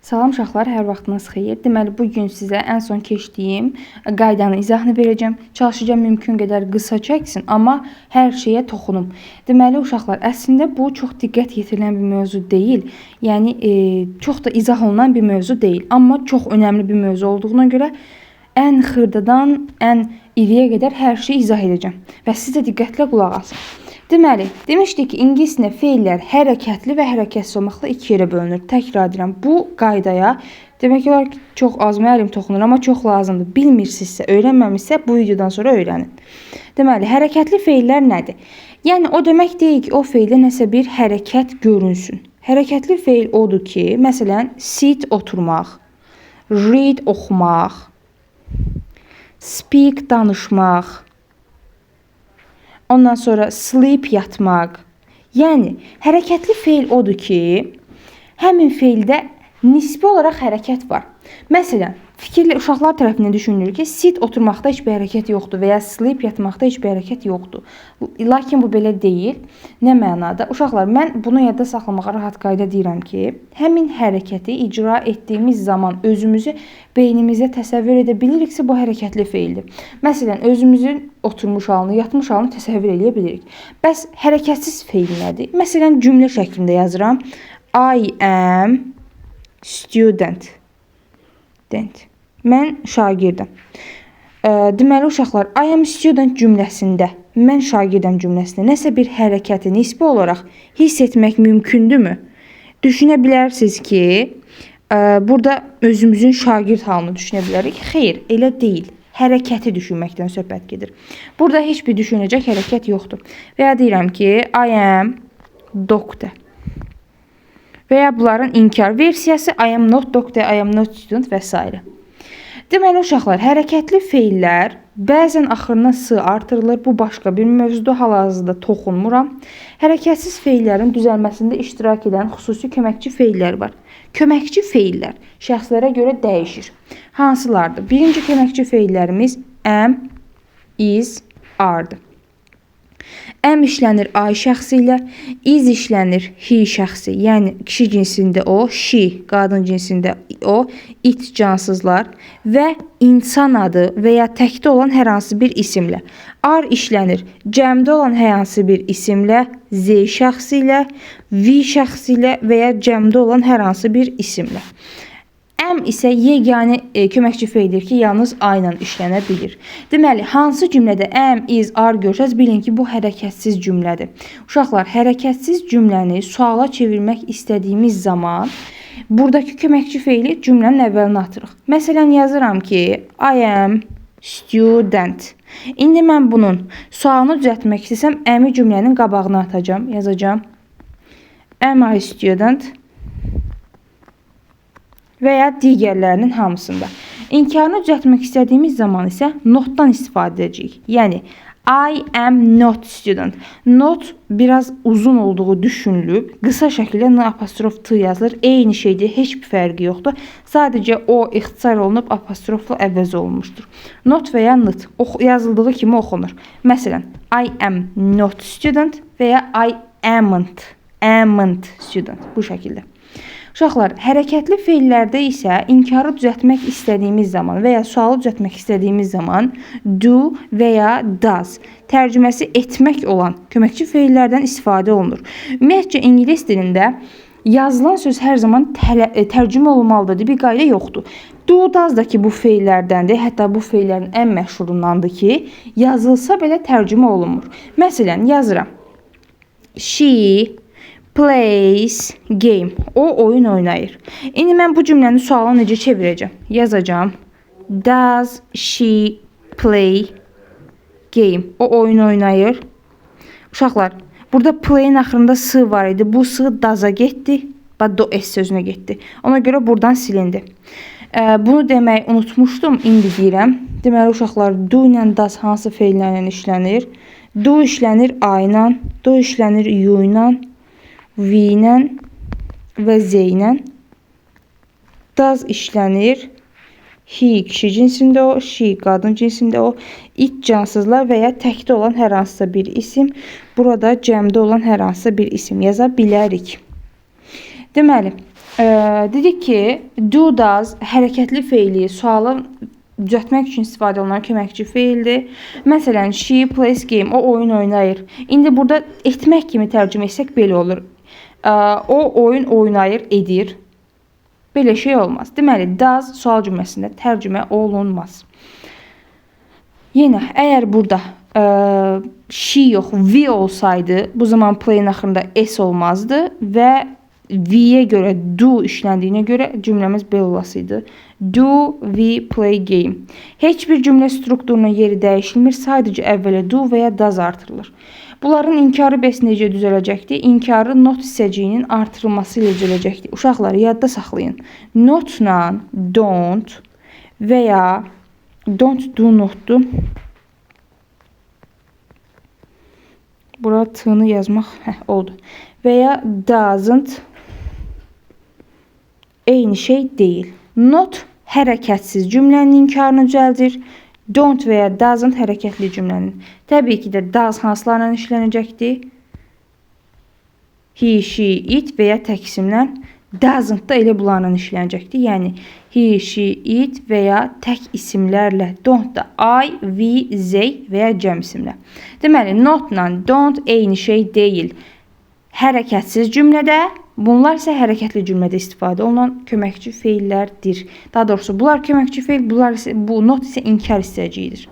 Salam uşaqlar, hər vaxtınız xeyir. Deməli, bugün sizə ən son keçdiyim qaydanın izahını verəcəm. Çalışacağım mümkün qədər qısa çəksin, amma hər şeyə toxunum. Deməli, uşaqlar, əslində bu çox diqqət yetirilən bir mövzu deyil. Yəni, çox da izah olunan bir mövzu deyil. Amma çox önəmli bir mövzu olduğuna görə ən xırdadan ən iriyə qədər hər şeyi izah edəcəm. Və siz də diqqətlə qulaq asın. Deməli, demişdik ki, ingilis dilində feillər hərəkətli və hərəkətsiz olmaqla iki yerə bölünür. Təkrar edirəm, bu qaydaya demək olar ki, çox az müəllim toxunur, amma çox lazımdır. Bilmirsinizsə, öyrənməmişsə bu videodan sonra öyrənin. Deməli, hərəkətli feillər nədir? Yəni, o demək deyil ki, o feildə nəsə bir hərəkət görünsün. Hərəkətli feil odur ki, məsələn, sit oturmaq, read oxumaq, speak danışmaq, ondan sonra sleep yatmaq. Yəni, hərəkətli feil odur ki, həmin feildə nisbi olaraq hərəkət var. Məsələn, fikirli uşaqlar tərəfindən düşünülür ki, sit oturmaqda heç bir hərəkət yoxdur və ya sleep yatmaqda heç bir hərəkət yoxdur. Lakin bu belə deyil. Nə mənada? Uşaqlar, mən bunu yadda saxlamağa rahat qayda deyirəm ki, həmin hərəkəti icra etdiyimiz zaman özümüzü beynimizdə təsəvvür edə biliriksə, bu hərəkətli feildir. Məsələn, özümüzün oturmuş halını, yatmış halını təsəvvür edə bilirik. Bəs hərəkətsiz feil nədir? Məsələn, cümlə şəklində yazıram. I am student. Mən şagirdəm. Deməli, uşaqlar, I am student cümləsində, mən şagirdəm cümləsində nəsə bir hərəkəti nisbi olaraq hiss etmək mümkündürmü? Düşünə bilərsiniz ki, burada özümüzün şagird halını düşünə bilərik. Xeyr, elə deyil. Hərəkəti düşünməkdən söhbət gedir. Burada heç bir düşünəcək hərəkət yoxdur. Və ya deyirəm ki, I am doctor. Və ya bunların inkar versiyası I am not doctor, I am not student və s. Deməli, uşaqlar, hərəkətli feillər bəzən axırına s artırılır. Bu başqa bir mövzuda hal-hazırda toxunmuram. Hərəkətsiz feillərin düzəlməsində iştirak edən xüsusi köməkçi feillər var. Köməkçi feillər şəxslərə görə dəyişir. Hansılardır? Birinci köməkçi feillərimiz am, is, are-dır. Am işlənir I şəxsi ilə, is işlənir he şəxsi, yəni kişi cinsində o, she, qadın cinsində o, it cansızlar və insan adı və ya təkdə olan hər hansı bir isimlə. Are işlənir cəmdə olan hər hansı bir isimlə, z şəxsi ilə, v şəxsi ilə və ya cəmdə olan hər hansı bir isimlə. Am isə yeganə köməkçi feildir ki, yalnız I ilə işlənə bilir. Deməli, hansı cümlədə am, is, are görsəz, bilin ki, bu hərəkətsiz cümlədir. Uşaqlar, hərəkətsiz cümləni suala çevirmək istədiyimiz zaman buradakı köməkçi feili cümlənin əvvəlinə atırıq. Məsələn, yazıram ki, I am student. İndi mən bunun sualını düzəltmək istəsəm, am-i cümlənin qabağına atacağam, yazacağım. Am I student? Və ya digərlərinin hamısında. İnkarını düzəltmək istədiyimiz zaman isə notdan istifadə edəcəyik. Yəni, I am not student. Not biraz uzun olduğu düşünülüb. Qısa şəkildə n apostrof t yazılır. Eyni şeydir, heç bir fərqi yoxdur. Sadəcə o ixtisar olunub apostrofla əvəz olunmuşdur. Not və ya not yazıldığı kimi oxunur. Məsələn, I am not student və ya I amn't student. Bu şəkildə. Uşaqlar, hərəkətli feillərdə isə inkarı düzəltmək istədiyimiz zaman və ya sualı düzəltmək istədiyimiz zaman do və ya does tərcüməsi etmək olan köməkçi feillərdən istifadə olunur. Ümumiyyətcə, ingilis dilində yazılan söz hər zaman tərcümə olmalıdır. Bir qayda yoxdur. Do, does da ki, bu feillərdəndir. Hətta bu feillərin ən məşhurundandır ki, yazılsa belə tərcümə olunmur. Məsələn, yazıram. She plays game. O oyun oynayır. İndi mən bu cümləni suala necə çevirəcəm? Yazacağım. Does she play game? O oyun oynayır. Uşaqlar, burada play'in axırında s var idi. Bu s does-a getdi. Do s sözünə getdi. Ona görə buradan silindi. Bunu demək unutmuşdum. İndi deyirəm. Deməli, uşaqlar, do ilə does hansı feillərlə işlənir? Do işlənir I ilə. Do işlənir you ilə. V ilə və z ilə. Does işlənir he kişi cinsində o, she qadın cinsində o, it cansızlar və ya təkdə olan hər hansısa bir isim, burada cəmdə olan hər hansısa bir isim yaza bilərik. Deməli, Dedik ki, do, does hərəkətli feili sualı düzəltmək üçün istifadə olunan köməkçi feildir. Məsələn, she plays game, o oyun oynayır. İndi burada etmək kimi tərcümə etsək belə olur. O oyun oynayır, edir. Belə şey olmaz. Deməli, does sual cümləsində tərcümə olunmaz. Yenə, əgər burada she yox, we olsaydı, bu zaman play'in axırında s olmazdı və we'yə görə, do işləndiyinə görə cümləmiz belə olasıydı. Do we play game? Heç bir cümlə strukturunun yeri dəyişilmir, sadəcə əvvələ do və ya does artırılır. Bunların inkarı bəs necə düzələcəkdir? İnkarı not hissəciyinin artırılması ilə düzələcəkdir. Uşaqlar, yadda saxlayın. Notla don't və ya don't do notdur. Bura t-nı yazmaq oldu. Və ya doesn't eyni şey deyil. Not hərəkətsiz cümlənin inkarını düzəldir. Don't və ya doesn't hərəkətli cümlənin. Təbii ki də does hansılarla işlənəcəkdir? He, she, it və ya tək isimlə. Doesn't da elə bunlarla işlənəcəkdir. Yəni he, she, it və ya tək isimlərlə. Don't da I, we, they və ya cəm isimlə. Deməli, notla don't eyni şey deyil. Hərəkətsiz cümlədə, bunlar isə hərəkətli cümlədə istifadə olunan köməkçi feillərdir. Daha doğrusu, bunlar köməkçi feil, bu not isə inkar hissəciyidir.